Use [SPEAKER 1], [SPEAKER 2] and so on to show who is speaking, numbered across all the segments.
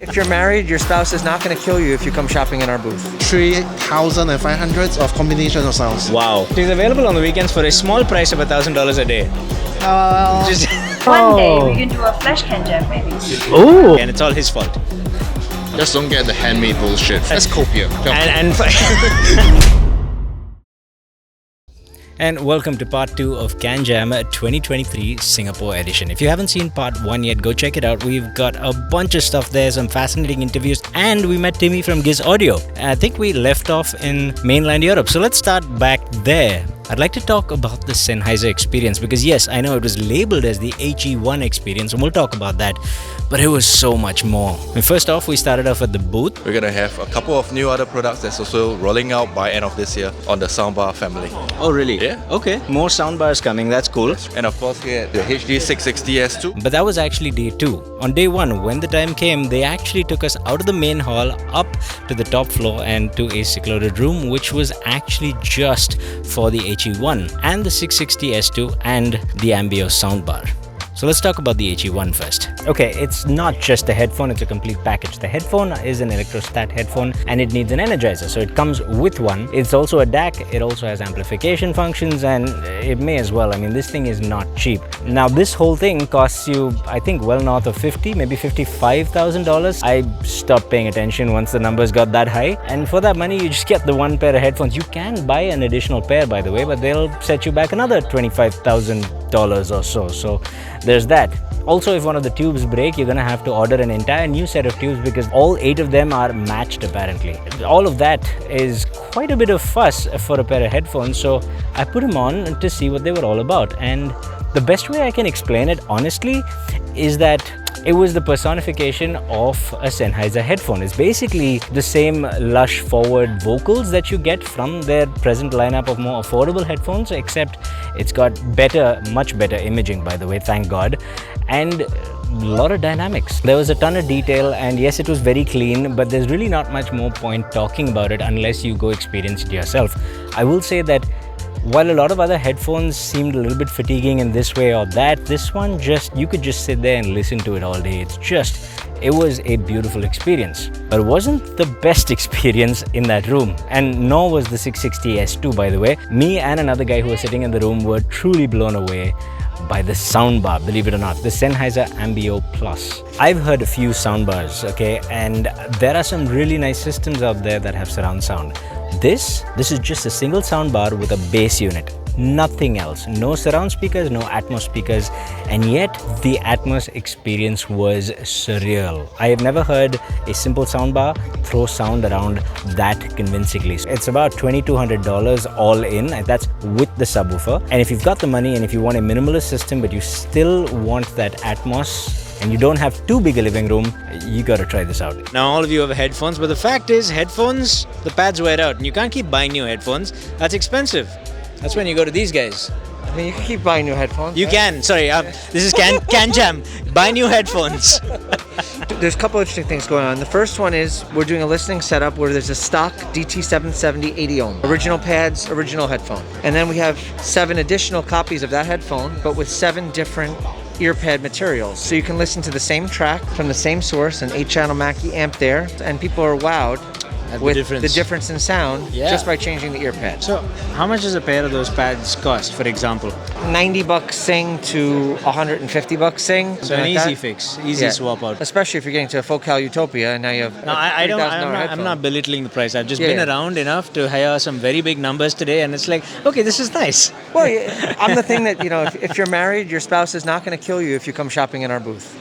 [SPEAKER 1] If you're married, your spouse is not going to kill you if you come shopping in our booth.
[SPEAKER 2] 3,500 of combination of sounds.
[SPEAKER 3] Wow. It is available on the weekends for a small price of $1,000 a day. Just
[SPEAKER 4] One day we can do a flash Canjam maybe.
[SPEAKER 3] oh, and it's all his fault.
[SPEAKER 5] Just don't get the handmade bullshit. That's copia.
[SPEAKER 3] And welcome to part 2 of Canjam 2023 Singapore edition. If you haven't seen part 1 yet, go check it out. We've got a bunch of stuff there, some fascinating interviews, and we met Timmy from Giz Audio. I think we left off in mainland Europe, so let's start back there. I'd like to talk about the Sennheiser Experience because yes, I know it was labeled as the HE-1 Experience and we'll talk about that, but it was so much more. And first off, we started off at the booth.
[SPEAKER 6] We're going to have a couple of new other products that's also rolling out by end of this year on the soundbar family.
[SPEAKER 3] Oh really?
[SPEAKER 6] Yeah.
[SPEAKER 3] Okay, more soundbars coming, that's cool.
[SPEAKER 6] And of course we had the HD660S2.
[SPEAKER 3] But that was actually day 2. On day 1, when the time came, they actually took us out of the main hall, up to the top floor and to a secluded room, which was actually just for the HE-1 and the 660S2 and the Ambio soundbar. So let's talk about the HE-1 first. Okay, it's not just a headphone, it's a complete package. The headphone is an electrostat headphone and it needs an energizer, so it comes with one. It's also a DAC, it also has amplification functions and it may as well. I mean, this thing is not cheap. Now, this whole thing costs you, I think, well north of $50,000, maybe $55,000. I stopped paying attention once the numbers got that high. And for that money, you just get the one pair of headphones. You can buy an additional pair, by the way, but they'll set you back another $25,000 or so. So there's that. Also, if one of the tubes break, you're gonna have to order an entire new set of tubes because all 8 of them are matched apparently. All of that is quite a bit of fuss for a pair of headphones, so I put them on to see what they were all about. And the best way I can explain it, honestly, is that it was the personification of a Sennheiser headphone. It's basically the same lush forward vocals that you get from their present lineup of more affordable headphones, except it's got better, much better imaging, by the way, thank God, and a lot of dynamics. There was a ton of detail and yes, it was very clean, but there's really not much more point talking about it unless you go experience it yourself. I will say that while a lot of other headphones seemed a little bit fatiguing in this way or that, this one you could just sit there and listen to it all day. It was a beautiful experience. But it wasn't the best experience in that room, and nor was the 660S2, by the way. Me and another guy who was sitting in the room were truly blown away by the soundbar, believe it or not, the Sennheiser Ambio Plus. I've heard a few soundbars, okay, and there are some really nice systems out there that have surround sound. This is just a single soundbar with a bass unit, nothing else. No surround speakers, no Atmos speakers, and yet the Atmos experience was surreal. I have never heard a simple soundbar throw sound around that convincingly. It's about $2,200 all in, and that's with the subwoofer. And if you've got the money and if you want a minimalist system but you still want that Atmos and you don't have too big a living room, you gotta try this out. Now all of you have headphones, but the fact is, headphones, the pads wear out and you can't keep buying new headphones. That's expensive. That's when you go to these guys.
[SPEAKER 1] I mean, you can keep buying new headphones.
[SPEAKER 3] You can, sorry, this is Canjam. Buy new headphones.
[SPEAKER 1] There's a couple interesting things going on. The first one is we're doing a listening setup where there's a stock DT770 80 ohm. Original pads, original headphone. And then we have 7 additional copies of that headphone, but with 7 different ear pad materials. So you can listen to the same track from the same source, an 8-channel Mackie amp there, and people are wowed with the difference in sound just by changing the ear pad.
[SPEAKER 3] So how much does a pair of those pads cost, for example?
[SPEAKER 1] $90 Sing to $150 Sing.
[SPEAKER 3] So an easy fix, easy swap out.
[SPEAKER 1] Especially if you're getting to a Focal Utopia and now you have
[SPEAKER 3] I'm not belittling the price. I've just been around enough to hear some very big numbers today and it's like, okay, this is nice.
[SPEAKER 1] Well, I'm the thing that, if you're married, your spouse is not going to kill you if you come shopping in our booth.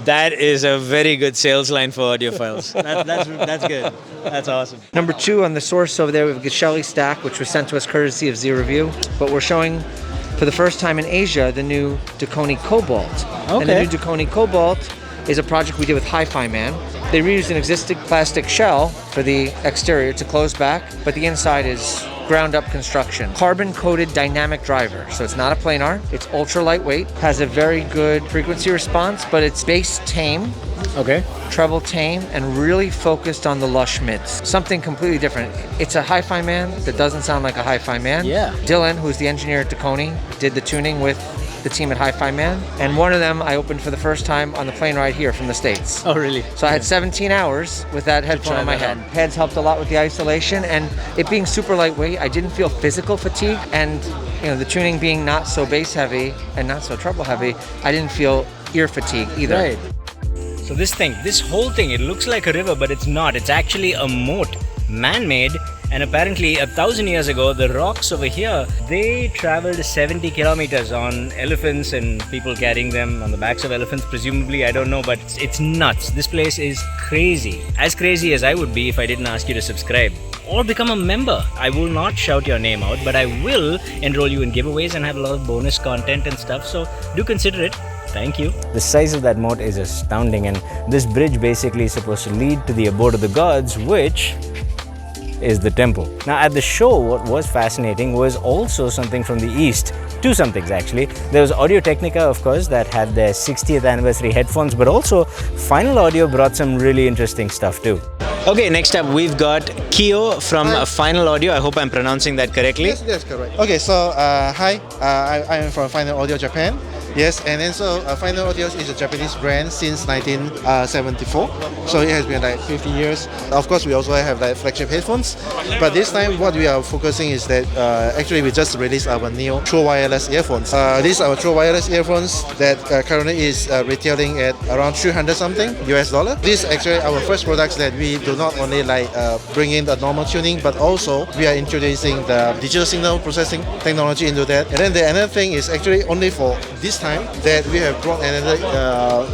[SPEAKER 3] That is a very good sales line for audiophiles. That's good. That's awesome.
[SPEAKER 1] Number 2 on the source over there, we have a Shelly stack, which was sent to us courtesy of Z Review. But we're showing for the first time in Asia the new Dakoni Cobalt. Okay. And the new Dakoni Cobalt is a project we did with Hi-Fi Man. They reused an existing plastic shell for the exterior to close back, but the inside is ground up construction. Carbon coated dynamic driver. So it's not a planar, it's ultra lightweight, has a very good frequency response, but it's bass tame, treble tame, and really focused on the lush mids. Something completely different. It's a Hi-Fi Man that doesn't sound like a Hi-Fi Man.
[SPEAKER 3] Yeah.
[SPEAKER 1] Dylan, who's the engineer at Dakoni, did the tuning with the team at Hi-Fi Man, and one of them I opened for the first time on the plane ride here from the States.
[SPEAKER 3] Oh, really?
[SPEAKER 1] So I had 17 hours with that headphone on my head. Heads helped a lot with the isolation, and it being super lightweight, I didn't feel physical fatigue, and the tuning being not so bass heavy and not so treble heavy, I didn't feel ear fatigue either.
[SPEAKER 3] Right. So this whole thing, it looks like a river, but it's not. It's actually a moat, man-made. And apparently 1,000 years ago, the rocks over here, they traveled 70 kilometers on elephants and people carrying them on the backs of elephants, presumably, I don't know, but it's nuts. This place is crazy. As crazy as I would be if I didn't ask you to subscribe or become a member. I will not shout your name out, but I will enroll you in giveaways and have a lot of bonus content and stuff, so do consider it. Thank you. The size of that moat is astounding, and this bridge basically is supposed to lead to the abode of the gods, which is the temple. Now at the show, what was fascinating was also something from the east. Two somethings actually. There was Audio-Technica, of course, that had their 60th anniversary headphones, but also Final Audio brought some really interesting stuff too. Okay, next up we've got Kyo from Final Audio. I hope I'm pronouncing that correctly.
[SPEAKER 2] Yes, that's correct. Okay, so hi, I am from Final Audio Japan. Yes, and then so Final Audio is a Japanese brand since 1974. So it has been like 50 years. Of course, we also have like flagship headphones. But this time, what we are focusing is that actually we just released our new true wireless earphones. These are our true wireless earphones that currently is retailing at around 300 something US dollar. This is actually our first products that we do not only like bring in the normal tuning, but also we are introducing the digital signal processing technology into that. And then the another thing is actually only for this time that we have brought another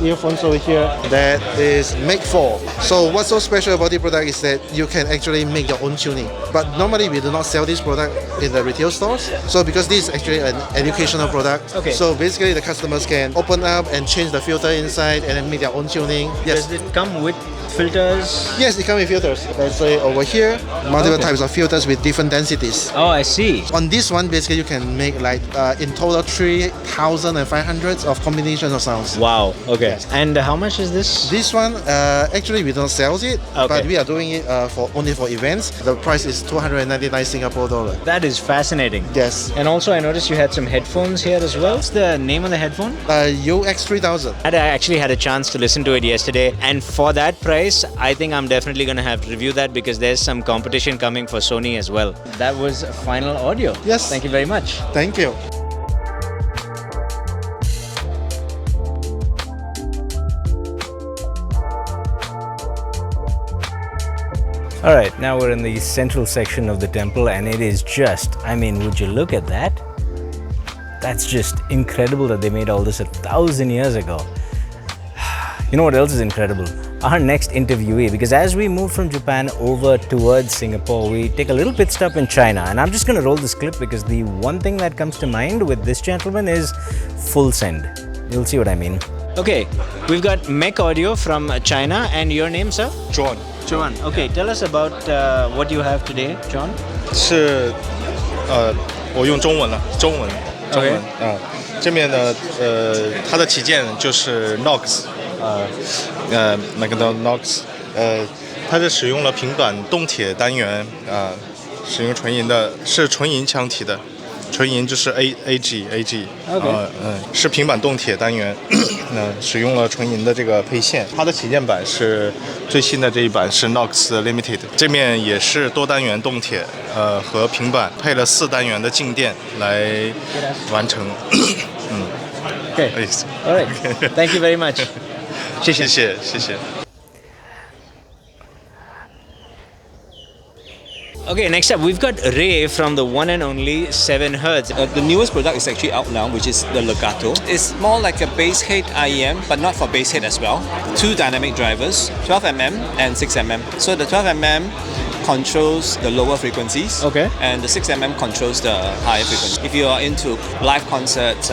[SPEAKER 2] earphones over here that is made for. So what's so special about the product is that you can actually make your own tuning. But normally we do not sell this product in the retail stores. So because this is actually an educational product, so basically the customers can open up and change the filter inside and then make their own tuning. Yes.
[SPEAKER 3] Does it come with filters?
[SPEAKER 2] Yes, it comes with filters. Let's say over here, multiple types of filters with different densities.
[SPEAKER 3] Oh, I see.
[SPEAKER 2] On this one, basically you can make like in total 3,500 of combination of sounds.
[SPEAKER 3] Wow. Okay. Yes. And how much is this?
[SPEAKER 2] This one, actually we don't sell it, but we are doing it for only for events. The price is 299 Singapore dollar.
[SPEAKER 3] That is fascinating.
[SPEAKER 2] Yes.
[SPEAKER 3] And also I noticed you had some headphones here as well. What's the name of the headphone?
[SPEAKER 2] UX3000.
[SPEAKER 3] I actually had a chance to listen to it yesterday, and for that price, I think I'm definitely going to have to review that because there's some competition coming for Sony as well. That was Final Audio.
[SPEAKER 2] Yes.
[SPEAKER 3] Thank you very much.
[SPEAKER 2] Thank you.
[SPEAKER 3] Alright, now we're in the central section of the temple, and it is just, I mean, would you look at that? That's just incredible that they made all this 1,000 years ago. You know what else is incredible? Our next interviewee, because as we move from Japan over towards Singapore, we take a little pit stop in China, and I'm just going to roll this clip because the one thing that comes to mind with this gentleman is full send. You'll see what I mean. Okay, we've got Mech Audio from China, and your name, sir?
[SPEAKER 6] John.
[SPEAKER 3] John. Okay, tell us about what you have today, John.
[SPEAKER 6] 是我用中文了，中文这面呢它的旗舰就是 Nox Nox 它是使用了平板动铁单元使用纯银的，是纯银腔体的。纯银就是 AG， 是平板动铁单元，使用了纯银的这个配线。它的旗舰版是最新的这一版是 Nox Limited， 这面也是多单元动铁，和平板配了4单元的静电来完成。
[SPEAKER 3] Okay. All right. Thank you very much. 谢谢。Okay, next up we've got Ray from the one and only 7Hz.
[SPEAKER 7] The newest product is actually out now, which is the Legato. It's more like a bass head IEM, but not for bass head as well. 2 dynamic drivers, 12mm and 6mm. So the 12mm controls the lower frequencies, and the 6mm controls the higher frequencies. If you are into live concerts,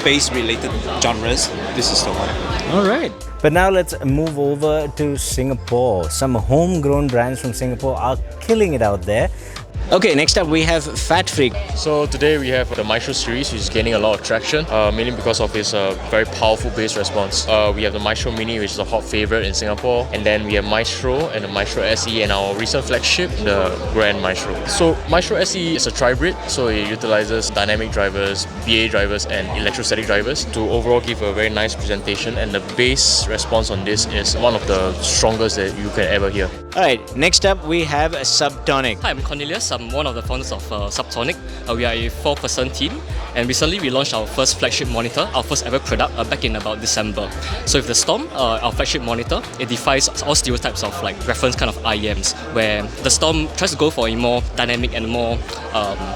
[SPEAKER 7] bass-related genres, this is the one.
[SPEAKER 3] All right. But now let's move over to Singapore. Some homegrown brands from Singapore are killing it out there. Okay, next up we have Fat Freak.
[SPEAKER 8] So today we have the Maestro series, which is gaining a lot of traction, mainly because of its very powerful bass response. We have the Maestro Mini, which is a hot favorite in Singapore, and then we have Maestro and the Maestro SE, and our recent flagship, the Grand Maestro. So Maestro SE is a tri-brid, so it utilizes dynamic drivers, BA drivers, and electrostatic drivers to overall give a very nice presentation, and the bass response on this is one of the strongest that you can ever hear.
[SPEAKER 3] Alright, next up we have Subsonic.
[SPEAKER 9] Hi, I'm Cornelius. I'm one of the founders of Subsonic. We are a 4-person team, and recently we launched our first flagship monitor, our first ever product, back in about December. So with the Storm, our flagship monitor, it defies all stereotypes of like reference kind of IEMs, where the Storm tries to go for a more dynamic and more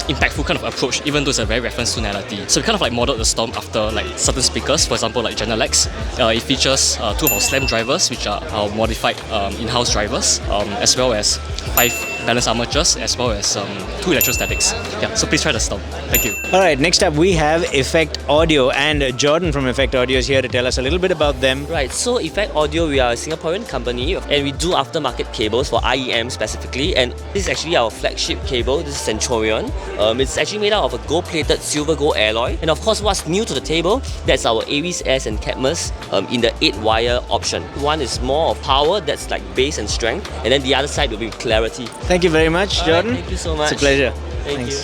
[SPEAKER 9] impactful kind of approach, even though it's a very reference tonality. So we kind of like modeled the Storm after like certain speakers, for example like General X. It features 2 of our SLAM drivers, which are our modified in-house drivers, as well as 5 balanced armatures, as well as 2 electrostatics. Yeah, so please try the Storm. Thank you.
[SPEAKER 3] Alright, next up we have Effect Audio, and Jordan from Effect Audio is here to tell us a little bit about them.
[SPEAKER 10] Right, so Effect Audio, we are a Singaporean company, and we do aftermarket cables for IEM specifically, and this is actually our flagship cable. This is Centurion. It's actually made out of a gold-plated silver gold alloy, and of course what's new to the table, that's our Aries S and Cadmus in the 8-wire option. One is more of power, that's like bass and strength, and then the other side will be clarity.
[SPEAKER 3] Thank you very much, Jordan.
[SPEAKER 10] Thank you so much.
[SPEAKER 3] It's a pleasure.
[SPEAKER 10] Thank you.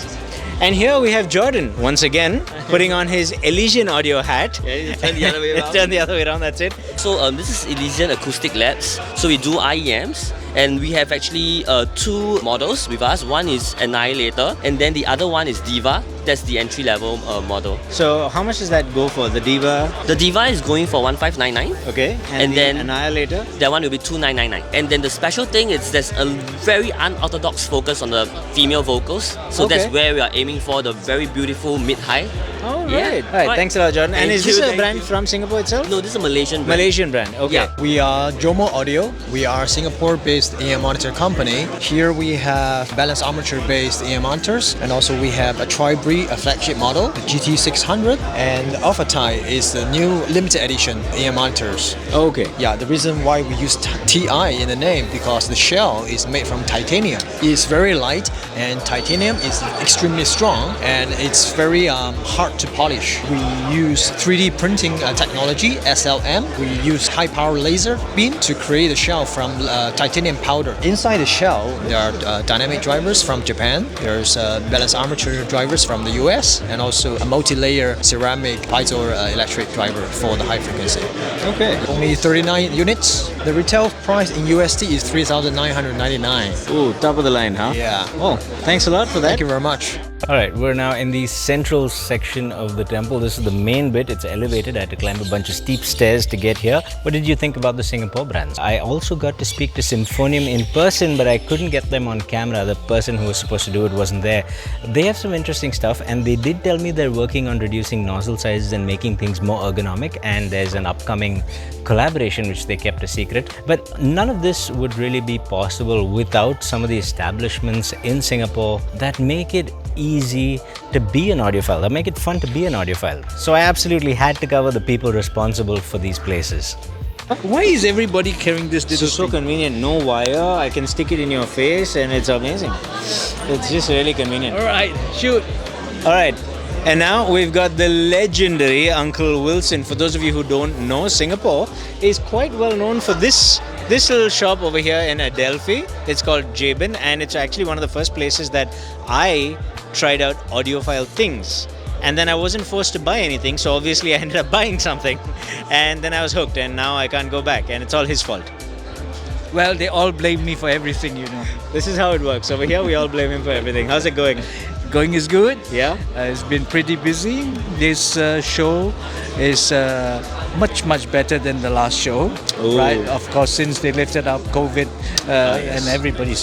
[SPEAKER 3] And here we have Jordan, once again, putting on his Elysian audio hat.
[SPEAKER 10] Yeah, turn the other way around.
[SPEAKER 3] Turn the other way around, that's it.
[SPEAKER 10] So this is Elysian Acoustic Labs. So we do IEMs, and we have actually 2 models with us. One is Annihilator, and then the other one is Diva. That's the entry-level model.
[SPEAKER 3] So how much does that go for, the Diva?
[SPEAKER 10] The Diva is going for 1599.
[SPEAKER 3] Okay, and
[SPEAKER 10] then
[SPEAKER 3] Annihilator?
[SPEAKER 10] That one will be 2999. And then the special thing is there's a very unorthodox focus on the female vocals. So that's where we are aiming for the very beautiful mid-high.
[SPEAKER 3] Oh, right. Right. Thanks a lot, Jordan. And is this a brand from Singapore itself?
[SPEAKER 10] No, this is a Malaysian brand.
[SPEAKER 3] Malaysian brand, okay.
[SPEAKER 10] Yeah.
[SPEAKER 11] We are Jomo Audio. We are a Singapore-based EM monitor company. Here we have balanced armature-based EM monitors, and also we have a tri-brid, a flagship model, the GT600, and Alpha Thai is the new limited edition EM monitors.
[SPEAKER 3] Okay.
[SPEAKER 11] Yeah, the reason why we use TI in the name, because the shell is made from titanium. It's very light, and titanium is extremely strong, and it's very hard to polish. We use 3D printing technology, SLM. We use high power laser beam to create a shell from titanium powder. Inside the shell, there are dynamic drivers from Japan. There's balanced armature drivers from the US, and also a multi-layer ceramic piezoelectric driver for the high frequency.
[SPEAKER 3] Okay.
[SPEAKER 11] Only 39 units. The retail price in USD is 3,999.
[SPEAKER 3] Ooh, top of the line, huh?
[SPEAKER 11] Yeah.
[SPEAKER 3] Oh, thanks a lot for that.
[SPEAKER 11] Thank you very much.
[SPEAKER 3] Alright, we're now in the central section of the temple. This is the main bit. It's elevated. I had to climb a bunch of steep stairs to get here. What did you think about the Singapore brands? I also got to speak to Symphonium in person, but I couldn't get them on camera. The person who was supposed to do it wasn't there. They have some interesting stuff, and they did tell me they're working on reducing nozzle sizes and making things more ergonomic, and there's an upcoming collaboration which they kept a secret. But none of this would really be possible without some of the establishments in Singapore that make it easy to be an audiophile, that make it fun to be an audiophile. So I absolutely had to cover the people responsible for these places.
[SPEAKER 12] Why is everybody carrying this little
[SPEAKER 3] It's so convenient, no wire, I can stick it in your face, and it's amazing. It's just really convenient.
[SPEAKER 12] Alright, shoot.
[SPEAKER 3] Alright, and now we've got the legendary Uncle Wilson. For those of you who don't know, Singapore is quite well known for this little shop over here in Adelphi. It's called Jabin, and it's actually one of the first places that I tried out audiophile things. And then I wasn't forced to buy anything, so obviously I ended up buying something, and then I was hooked, and now I can't go back, and it's all his fault.
[SPEAKER 12] Well, they all blame me for everything, you know.
[SPEAKER 3] This is how it works. Over here we all blame him for everything. How's it going?
[SPEAKER 12] Going is good.
[SPEAKER 3] Yeah?
[SPEAKER 12] It's been pretty busy. This show is much better than the last show.
[SPEAKER 3] Ooh.
[SPEAKER 12] Right? Of course, since they lifted up COVID and everybody's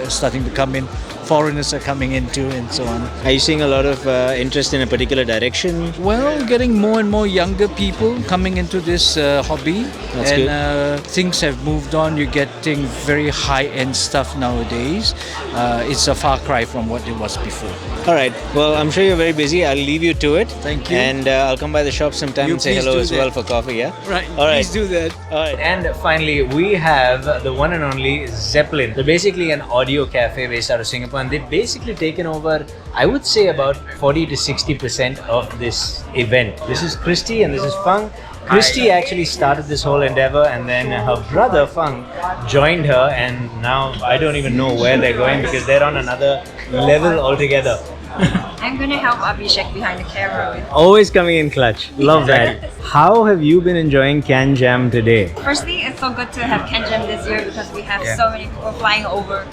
[SPEAKER 12] starting to come in. Foreigners are coming in too, and so on.
[SPEAKER 3] Are you seeing a lot of interest in a particular direction?
[SPEAKER 12] Well, getting more and more younger people coming into this hobby.
[SPEAKER 3] That's
[SPEAKER 12] and things have moved on. You're getting very high-end stuff nowadays. It's a far cry from what it was before.
[SPEAKER 3] All right. Well, I'm sure you're very busy. I'll leave you to it.
[SPEAKER 12] Thank you.
[SPEAKER 3] And I'll come by the shop sometime and say hello as well for coffee, yeah?
[SPEAKER 12] Right.
[SPEAKER 3] All right.
[SPEAKER 12] Please do that.
[SPEAKER 3] All right. And finally, we have the one and only Zeppelin. They're basically an audio cafe based out of Singapore, and they've basically taken over, I would say, about 40 to 60% of this event. This is Christy and this is Fang. Christy actually started this whole endeavor, and then her brother Fang joined her, and now I don't even know where they're going because they're on another level altogether.
[SPEAKER 4] I'm gonna help Abhishek behind the camera with.
[SPEAKER 3] Always coming in clutch. Love that. How have you been enjoying Canjam today?
[SPEAKER 4] Firstly, it's so good to have Canjam this year because we have so many people flying over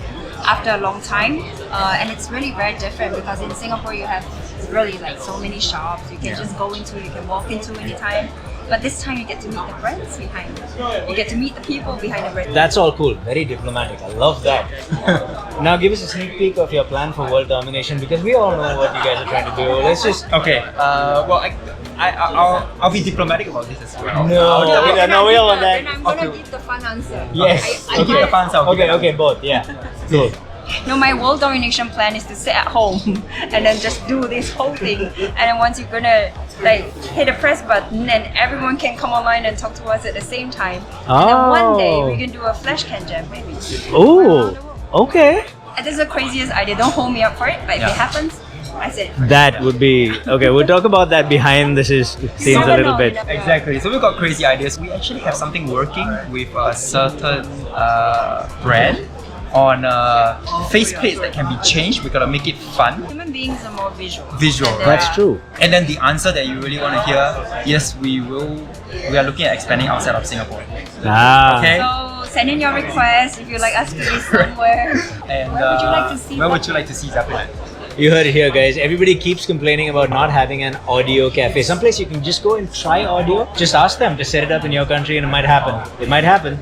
[SPEAKER 4] after a long time, and it's really very different because in Singapore you have really like so many shops you can just go into, you can walk into anytime. But this time you get to meet the brands behind it. You get to meet the people behind the brands.
[SPEAKER 3] That's all cool. Very diplomatic. I love that. Now give us a sneak peek of your plan for world domination because we all know what you guys are trying to do. Let's just...
[SPEAKER 13] Okay. Well, I'll be diplomatic about this as well.
[SPEAKER 3] No, we don't want that.
[SPEAKER 4] Then I'm gonna give the fun answer.
[SPEAKER 3] Yes.
[SPEAKER 13] I give the fun answer.
[SPEAKER 3] Okay, both. Yeah. Cool.
[SPEAKER 4] No, my world domination plan is to sit at home and then just do this whole thing. And then once you're gonna like hit the press button and everyone can come online and talk to us at the same time. And then one day we can do a flash Canjam maybe.
[SPEAKER 3] Oh, okay.
[SPEAKER 4] And this is the craziest idea. Don't hold me up for it, but if it happens, I said it.
[SPEAKER 3] That would be... Okay, we'll talk about that behind the scenes a little bit.
[SPEAKER 13] Exactly. So we've got crazy ideas. We actually have something working with a certain brand on faceplates that can be changed. We gotta make it fun.
[SPEAKER 4] Human beings are more visual.
[SPEAKER 3] That's true.
[SPEAKER 13] And then the answer that you really want to hear, yes, we are looking at expanding outside of Singapore. Okay.
[SPEAKER 4] So send in your requests if you'd like us to be somewhere.
[SPEAKER 13] And
[SPEAKER 4] where would you like to see?
[SPEAKER 13] Where would you like to see Zeppelin?
[SPEAKER 3] You heard it here, guys. Everybody keeps complaining about not having an audio cafe. Someplace you can just go and try audio. Just ask them to set it up in your country and it might happen. It might happen.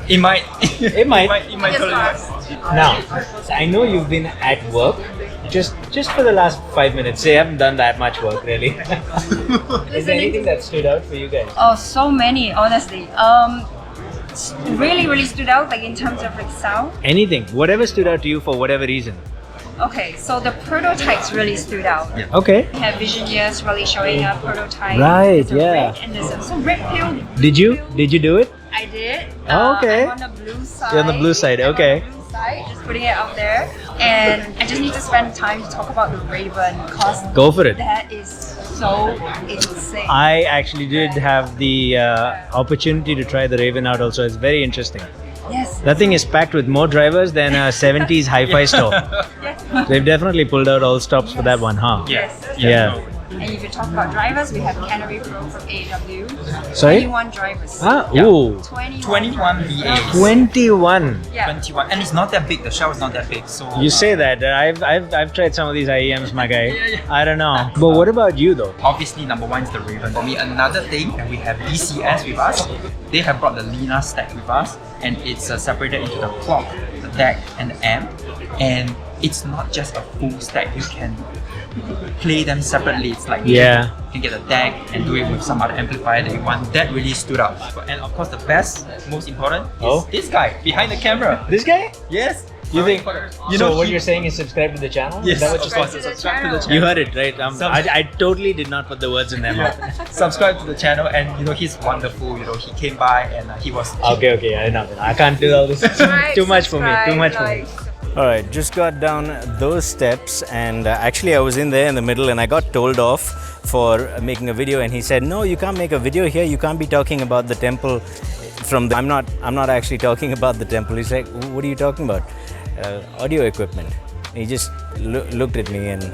[SPEAKER 13] It might.
[SPEAKER 3] It might.
[SPEAKER 13] It might totally.
[SPEAKER 3] Now, I know you've been at work just for the last 5 minutes. So you haven't done that much work, really. Is there anything that stood out for you guys?
[SPEAKER 4] Oh, so many, honestly. Really stood out, like in terms of like sound.
[SPEAKER 3] Anything. Whatever stood out to you for whatever reason.
[SPEAKER 4] Okay, so the prototypes really stood out.
[SPEAKER 3] Yeah. Okay.
[SPEAKER 4] We have Visioneers really showing a prototype.
[SPEAKER 3] Right,
[SPEAKER 4] There's a
[SPEAKER 3] yeah.
[SPEAKER 4] red and there's also red pill.
[SPEAKER 3] Did you do it?
[SPEAKER 4] I did.
[SPEAKER 3] Okay.
[SPEAKER 4] I'm on the blue side.
[SPEAKER 3] You're on the blue side, okay.
[SPEAKER 4] I'm on the blue side, just putting it out there. And I just need to spend time to talk about the Raven because
[SPEAKER 3] Go for it.
[SPEAKER 4] that is so insane.
[SPEAKER 3] I actually did have the opportunity to try the Raven out also. It's very interesting.
[SPEAKER 4] Yes.
[SPEAKER 3] That thing is packed with more drivers than a 70s hi-fi store.
[SPEAKER 4] Yes.
[SPEAKER 3] They've definitely pulled out all stops for that one, huh?
[SPEAKER 4] Yes.
[SPEAKER 3] Yeah.
[SPEAKER 4] And if you talk about drivers, we have Canary Pro from AW.
[SPEAKER 3] Sorry?
[SPEAKER 4] 21 drivers.
[SPEAKER 3] Ah, ooh.
[SPEAKER 13] 21 VAs.
[SPEAKER 3] 21.
[SPEAKER 4] Yeah.
[SPEAKER 13] 21, and it's not that big. The shell is not that big. So
[SPEAKER 3] You say that. I've tried some of these IEMs, my guy. I don't know. But what about you though?
[SPEAKER 13] obviously, number one is the Raven. For me, another thing, and we have DCS with us. They have brought the Lina stack with us, and it's separated into the clock, the DAC, and the amp. And it's not just a full stack. You can play them separately. It's like you can get a DAC and do it with some other amplifier that you want. That really stood out. And of course, the best, most important is this guy behind the camera.
[SPEAKER 3] This guy?
[SPEAKER 13] Yes.
[SPEAKER 3] You think? So what you're saying is subscribe to the channel?
[SPEAKER 13] Yes,
[SPEAKER 3] Is that what
[SPEAKER 13] of course. Subscribe to the channel.
[SPEAKER 3] You heard it, right? I totally did not put the words in their mouth.
[SPEAKER 13] Subscribe to the channel, and he's wonderful. He came by and he was.
[SPEAKER 3] Okay, I know. I can't do all this. Too much for me. Too much for me. Alright, just got down those steps, and actually I was in there in the middle and I got told off for making a video, and he said, no, you can't make a video here, you can't be talking about the temple from the... I'm not actually talking about the temple. He's like, what are you talking about? Audio equipment. And he just looked at me, and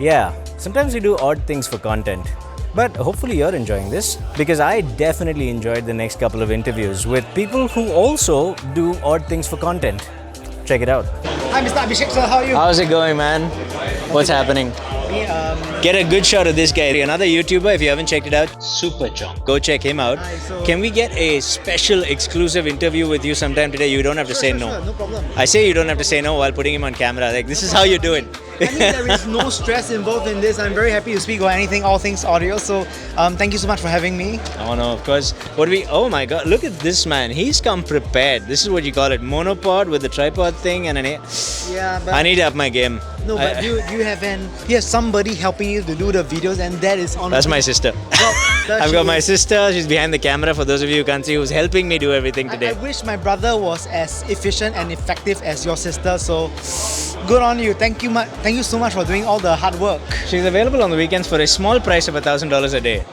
[SPEAKER 3] yeah, sometimes we do odd things for content. But hopefully you're enjoying this, because I definitely enjoyed the next couple of interviews with people who also do odd things for content. Check it out.
[SPEAKER 14] Hi, Mr. Abhishek, sir. How are you?
[SPEAKER 3] How's it going, man? What's happening? Get a good shot of this guy. Another YouTuber, if you haven't checked it out, Super John. Go check him out. Can we get a special exclusive interview with you sometime today? You don't have to say no.
[SPEAKER 14] Sure, no problem.
[SPEAKER 3] I say you don't have to say no while putting him on camera. Like, this is how you do it.
[SPEAKER 14] I mean, there is no stress involved in this. I'm very happy to speak about anything, all things audio. So, thank you so much for having me.
[SPEAKER 3] Oh no, of course. Oh my god, look at this man. He's come prepared. This is what you call it. Monopod with the tripod thing and
[SPEAKER 14] Yeah, but
[SPEAKER 3] I need to up my game.
[SPEAKER 14] No, but you have somebody helping you to do the videos, and that is honestly...
[SPEAKER 3] That's my sister.
[SPEAKER 14] Well,
[SPEAKER 3] I've got my sister, she's behind the camera for those of you who can't see, who's helping me do everything today.
[SPEAKER 14] I wish my brother was as efficient and effective as your sister, so good on you. Thank you so much for doing all the hard work.
[SPEAKER 3] She's available on the weekends for a small price of $1,000 a day.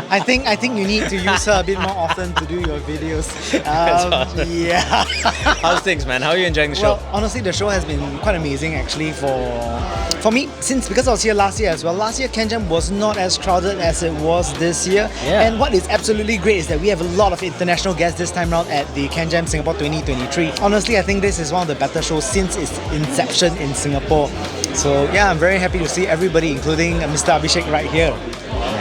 [SPEAKER 14] I think you need to use her a bit more often to do your videos.
[SPEAKER 3] That's awesome.
[SPEAKER 14] Yeah.
[SPEAKER 3] How's things, man? How are you enjoying the show?
[SPEAKER 14] Well, honestly, the show has been quite amazing actually for me, because I was here last year as well. Last year, Canjam was not as crowded as it was this year.
[SPEAKER 3] Yeah.
[SPEAKER 14] And what is absolutely great is that we have a lot of international guests this time around at the Canjam Singapore 2023. Honestly, I think this is one of the better shows since its inception in Singapore. So yeah, I'm very happy to see everybody, including Mr. Abhishek right here.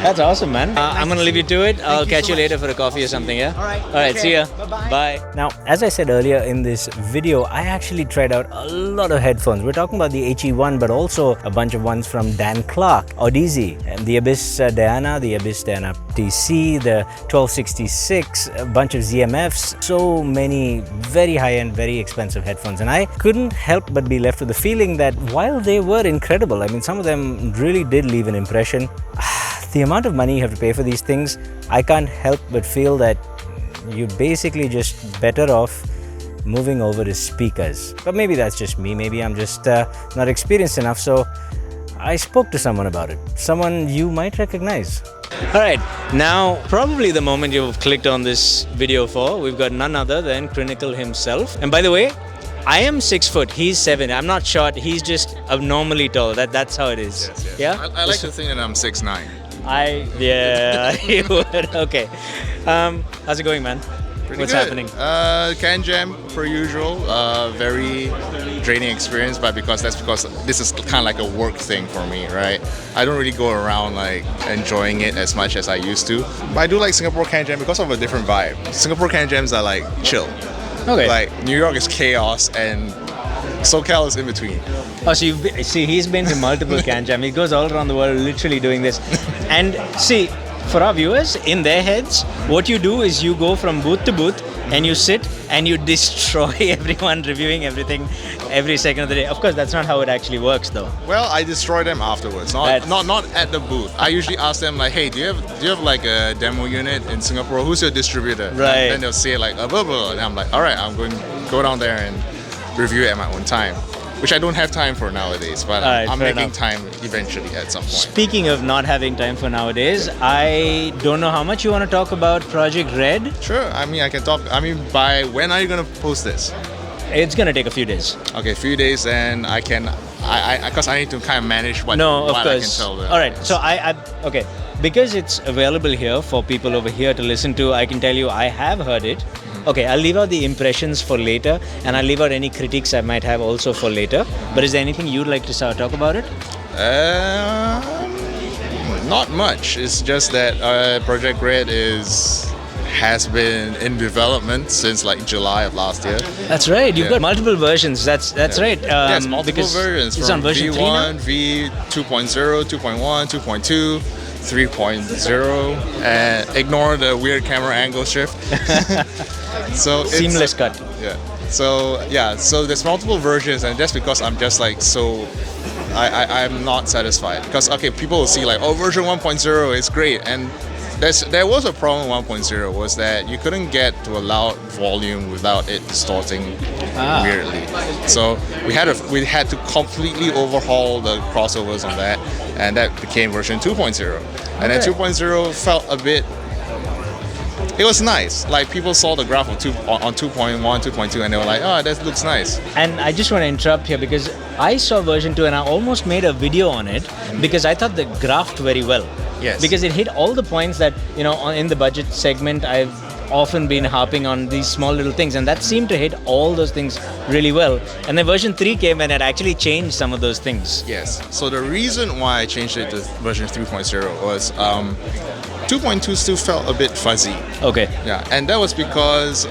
[SPEAKER 3] That's awesome, man. I'm going to leave you to it. I'll catch you later for a coffee or something, yeah? Alright, see ya.
[SPEAKER 14] Bye-bye.
[SPEAKER 3] Bye. Now, as I said earlier in this video, I actually tried out a lot of headphones. We're talking about the HE-1, but also a bunch of ones from Dan Clark, Odyssey, and the Abyss Diana, the Abyss Diana TC, the 1266, a bunch of ZMFs, so many very high-end, very expensive headphones. And I couldn't help but be left with the feeling that while they were incredible, I mean, some of them really did leave an impression. The amount of money you have to pay for these things, I can't help but feel that you're basically just better off moving over to speakers. But maybe that's just me, maybe I'm just not experienced enough, so I spoke to someone about it, someone you might recognize. Alright, now probably the moment you've clicked on this video for, we've got none other than CRINACLE himself. And by the way, I am 6 foot, he's 7. I'm not short, he's just abnormally tall. That's how it is.
[SPEAKER 5] Yes.
[SPEAKER 3] Yeah?
[SPEAKER 5] I like to think that I'm 6'9".
[SPEAKER 3] Yeah, you would. Okay. How's it going, man? What's happening?
[SPEAKER 5] Canjam, per usual. Very draining experience, but because this is kind of like a work thing for me, right? I don't really go around like enjoying it as much as I used to. But I do like Singapore Canjam because of a different vibe. Singapore Canjams are like chill.
[SPEAKER 3] Okay.
[SPEAKER 5] Like New York is chaos and SoCal is in between.
[SPEAKER 3] Oh, so see, he's been to multiple Canjam. He goes all around the world literally doing this. And see, for our viewers, in their heads, what you do is you go from booth to booth and you sit and you destroy everyone reviewing everything every second of the day. Of course, that's not how it actually works, though.
[SPEAKER 5] Well, I destroy them afterwards, not at the booth. I usually ask them like, hey, do you have like a demo unit in Singapore? Who's your distributor?
[SPEAKER 3] Right.
[SPEAKER 5] And then they'll say like, blah, blah, and I'm like, all right, I'm going to go down there and review it at my own time, which I don't have time for nowadays, but I'm making time eventually at some point.
[SPEAKER 3] Speaking of not having time for nowadays, I don't know how much you want to talk about Project Red.
[SPEAKER 5] Sure, I mean, I can talk. I mean, by when are you going to post this?
[SPEAKER 3] It's going to take a few days.
[SPEAKER 5] Okay, a few days, and I can, because I need to kind of manage what I can tell them.
[SPEAKER 3] All right, so okay, because it's available here for people over here to listen to, I can tell you I have heard it. Okay, I'll leave out the impressions for later, and I'll leave out any critiques I might have also for later. But is there anything you'd like to talk about it?
[SPEAKER 5] Not much. It's just that Project Red has been in development since like July of last year.
[SPEAKER 3] That's right. You've got multiple versions. That's right.
[SPEAKER 5] Yes, multiple versions.
[SPEAKER 3] It's on version
[SPEAKER 5] V1,
[SPEAKER 3] 3 now?
[SPEAKER 5] V2.0, 2.1, 2.2. 3.0 and ignore the weird camera angle shift. So
[SPEAKER 3] seamless cut.
[SPEAKER 5] Yeah. So there's multiple versions, and just because I'm just like I'm not satisfied because people will see like, oh, version 1.0 is great, and there was a problem with 1.0 was that you couldn't get to a loud volume without it distorting weirdly. So we had to completely overhaul the crossovers on that, and that became version 2.0. And then 2.0 felt a bit. It was nice. Like people saw the graph on 2.1, 2.2, and they were like, "Oh, that looks nice." And
[SPEAKER 3] I just want to interrupt here because I saw version 2 and I almost made a video on it because I thought the graphed very well.
[SPEAKER 5] Yes.
[SPEAKER 3] Because it hit all the points that in the budget segment I've often been harping on these small little things, and that seemed to hit all those things really well. And then version 3 came and it actually changed some of those things.
[SPEAKER 5] Yes. So the reason why I changed it to version 3.0 was 2.2 still felt a bit fuzzy.
[SPEAKER 3] Okay.
[SPEAKER 5] Yeah, and that was because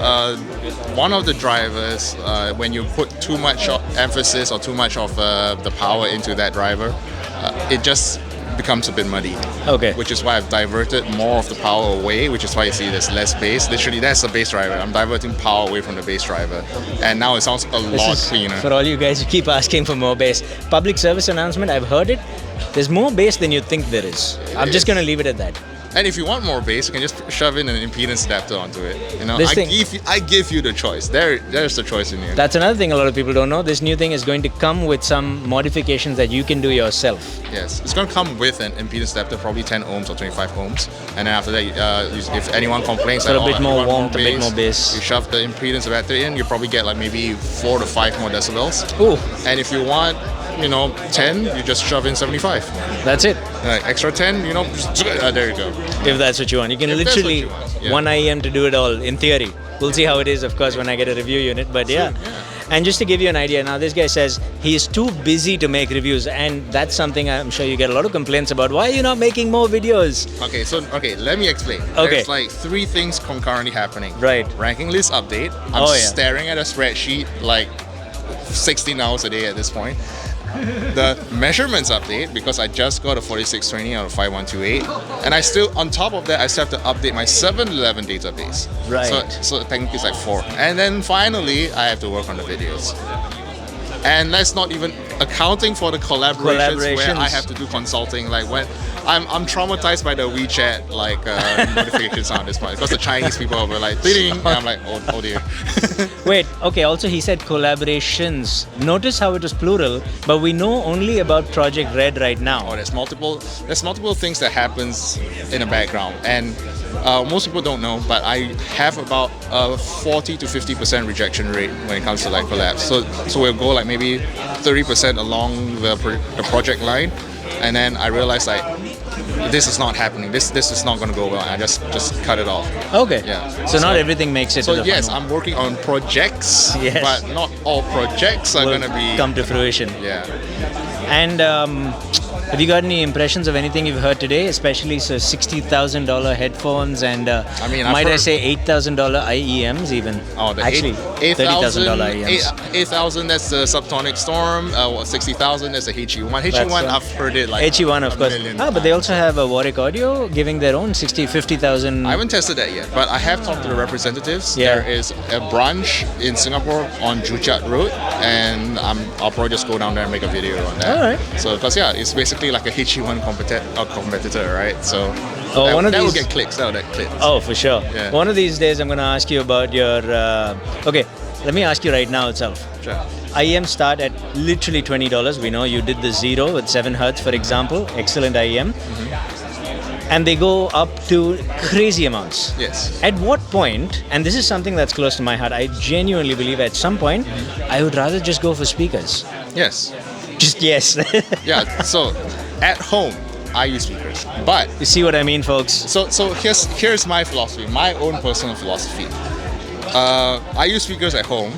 [SPEAKER 5] one of the drivers, when you put too much emphasis or too much of the power into that driver, it just becomes a bit muddy.
[SPEAKER 3] Okay.
[SPEAKER 5] Which is why I've diverted more of the power away, which is why you see there's less bass. Literally, that's the bass driver. I'm diverting power away from the bass driver. And now it sounds a lot cleaner.
[SPEAKER 3] For all you guys who keep asking for more bass. Public service announcement, I've heard it. There's more bass than you think there is. I'm just going to leave it at that.
[SPEAKER 5] And if you want more bass, you can just shove in an impedance adapter onto it. You know,
[SPEAKER 3] This
[SPEAKER 5] I give you the choice. There's the choice in here.
[SPEAKER 3] That's another thing a lot of people don't know. This new thing is going to come with some modifications that you can do yourself.
[SPEAKER 5] Yes, it's going to come with an impedance adapter, probably 10 ohms or 25 ohms. And then after that, if anyone complains
[SPEAKER 3] So
[SPEAKER 5] that
[SPEAKER 3] a bit more warmth, a bit more bass.
[SPEAKER 5] You shove the impedance adapter in, you probably get like maybe 4 to 5 more decibels.
[SPEAKER 3] Ooh.
[SPEAKER 5] And if you want, 10, you just shove in 75.
[SPEAKER 3] That's it.
[SPEAKER 5] Extra 10, there you go.
[SPEAKER 3] If that's what you want. You can literally, one IEM to do it all, in theory. We'll see how it is, of course, when I get a review unit, but yeah. And just to give you an idea, now this guy says he is too busy to make reviews, and that's something I'm sure you get a lot of complaints about. Why are you not making more videos?
[SPEAKER 5] Okay, let me explain.
[SPEAKER 3] Okay.
[SPEAKER 5] There's like 3 things concurrently happening.
[SPEAKER 3] Right.
[SPEAKER 5] Ranking list update. I'm staring at a spreadsheet like 16 hours a day at this point. The measurements update, because I just got a 4620 out of 5128, and I still, on top of that, I still have to update my 711 database.
[SPEAKER 3] Right.
[SPEAKER 5] So technically it's like 4. And then finally, I have to work on the videos. And that's not even accounting for the collaborations where I have to do consulting. Like when I'm traumatized by the WeChat notifications on this point, because the Chinese people were like ding, and I'm like, oh dear.
[SPEAKER 3] Wait, okay, also he said collaborations. Notice how it was plural, but we know only about Project Red right now.
[SPEAKER 5] Oh, there's multiple things that happens in the background, and most people don't know, but I have about a 40 to 50% rejection rate when it comes to like collabs. So we'll go like maybe 30% along the project line, and then I realized like this is not happening. This is not going to go well. And I just cut it off.
[SPEAKER 3] Okay.
[SPEAKER 5] Yeah.
[SPEAKER 3] So not everything makes it.
[SPEAKER 5] So
[SPEAKER 3] to the
[SPEAKER 5] yes,
[SPEAKER 3] final.
[SPEAKER 5] I'm working on projects, but not all projects are going to be
[SPEAKER 3] come to fruition.
[SPEAKER 5] Yeah.
[SPEAKER 3] And have you got any impressions of anything you've heard today, especially $60,000 headphones and might I say $8,000 IEMs even?
[SPEAKER 5] Oh,
[SPEAKER 3] actually $30,000 IEMs.
[SPEAKER 5] 8,000. That's the Subsonic Storm. 60,000. That's the HE-1. HE-1, I've heard it like
[SPEAKER 3] HE-1, of course. But they also have a Warwick Audio giving their own 50,000.
[SPEAKER 5] I haven't tested that yet, but I have talked to the representatives.
[SPEAKER 3] Yeah.
[SPEAKER 5] There is a branch in Singapore on Joo Road, and I'll probably just go down there and make a video on that.
[SPEAKER 3] All right.
[SPEAKER 5] So, because it's basically like a HE-1 competitor, right? So that will get clicks. That will get clicks.
[SPEAKER 3] Oh, for sure.
[SPEAKER 5] Yeah.
[SPEAKER 3] One of these days, I'm going to ask you about your. Okay, let me ask you right now itself.
[SPEAKER 5] Sure.
[SPEAKER 3] IEMs start at literally $20. We know you did the Zero with 7 Hertz, for example. Excellent IEM. And they go up to crazy amounts.
[SPEAKER 5] Yes.
[SPEAKER 3] At what point, and this is something that's close to my heart, I genuinely believe at some point, I would rather just go for speakers.
[SPEAKER 5] Yes.
[SPEAKER 3] Just yes.
[SPEAKER 5] Yeah. So, at home, I use speakers, but
[SPEAKER 3] you see what I mean, folks.
[SPEAKER 5] So here's my philosophy, my own personal philosophy. I use speakers at home,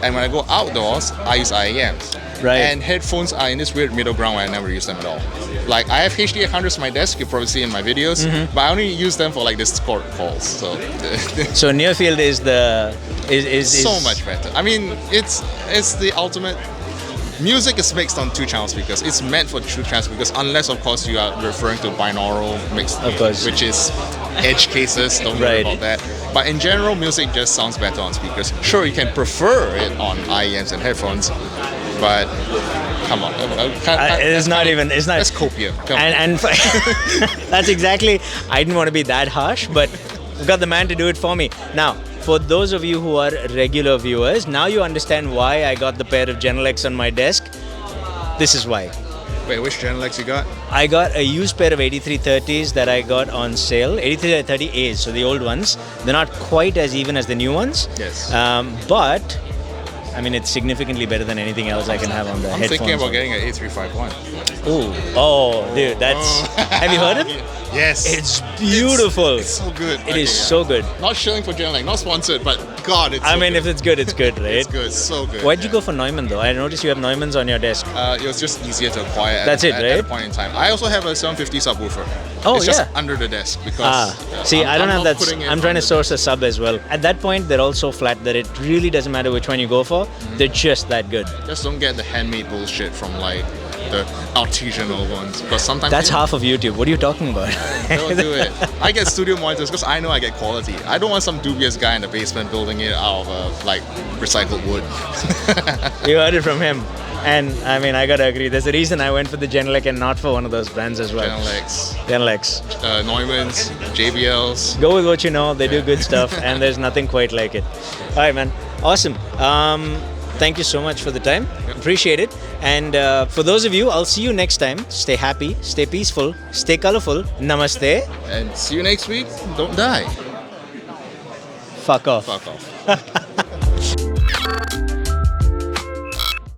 [SPEAKER 5] and when I go outdoors, I use IEMs.
[SPEAKER 3] Right.
[SPEAKER 5] And headphones are in this weird middle ground where I never use them at all. Like I have HD800s on my desk, you probably see in my videos, but I only use them for like Discord calls. So
[SPEAKER 3] near field is
[SPEAKER 5] so much better. I mean, it's the ultimate. Music is mixed on 2 channel speakers. It's meant for 2 channel speakers, unless of course you are referring to binaural mixed,
[SPEAKER 3] of course,
[SPEAKER 5] which is edge cases. Don't worry about that. But in general, music just sounds better on speakers. Sure, you can prefer it on IEMs and headphones, but come on,
[SPEAKER 3] it's not even. It's not.
[SPEAKER 5] That's copium.
[SPEAKER 3] And that's exactly. I didn't want to be that harsh, but we've got the man to do it for me now. For those of you who are regular viewers, now you understand why I got the pair of Genelecs on my desk. This is why.
[SPEAKER 5] Wait, which Genelecs you got?
[SPEAKER 3] I got a used pair of 8330s that I got on sale. 8330As, so the old ones. They're not quite as even as the new ones.
[SPEAKER 5] Yes.
[SPEAKER 3] But I mean, it's significantly better than anything else I can have on the headphones.
[SPEAKER 5] I'm thinking about getting an 8351.
[SPEAKER 3] Oh, dude, that's. Have you heard it?
[SPEAKER 5] Yes.
[SPEAKER 3] It's beautiful.
[SPEAKER 5] It's so good.
[SPEAKER 3] It is so good.
[SPEAKER 5] Not shilling for Genelec, not sponsored, but God, it's
[SPEAKER 3] I mean, if it's good, it's good, right?
[SPEAKER 5] It's good, so good.
[SPEAKER 3] Why'd you go for Neumann though? I noticed you have Neumanns on your desk.
[SPEAKER 5] It was just easier to acquire
[SPEAKER 3] at
[SPEAKER 5] a point in time. I also have a 750 subwoofer.
[SPEAKER 3] Oh,
[SPEAKER 5] it's just under the desk because.
[SPEAKER 3] See, I don't have that. I'm trying to source a sub as well. At that point, they're all so flat that it really doesn't matter which one you go for. They're just that good.
[SPEAKER 5] Just don't get the handmade bullshit from like the artisanal ones. Because sometimes
[SPEAKER 3] That's half of YouTube. What are you talking about?
[SPEAKER 5] don't do it. I get studio monitors because I know I get quality. I don't want some dubious guy in the basement building it out of like recycled wood.
[SPEAKER 3] You heard it from him. And I mean, I gotta agree. There's a reason I went for the Genelec and not for one of those brands as well. Genelecs.
[SPEAKER 5] Neumann's, JBL's.
[SPEAKER 3] Go with what you know. They do good stuff, and there's nothing quite like it. All right, man. Awesome. Thank you so much for the time. Appreciate it. And for those of you, I'll see you next time. Stay happy, stay peaceful, stay colorful. Namaste.
[SPEAKER 5] And see you next week. Don't die.
[SPEAKER 3] Fuck off.
[SPEAKER 5] Fuck off.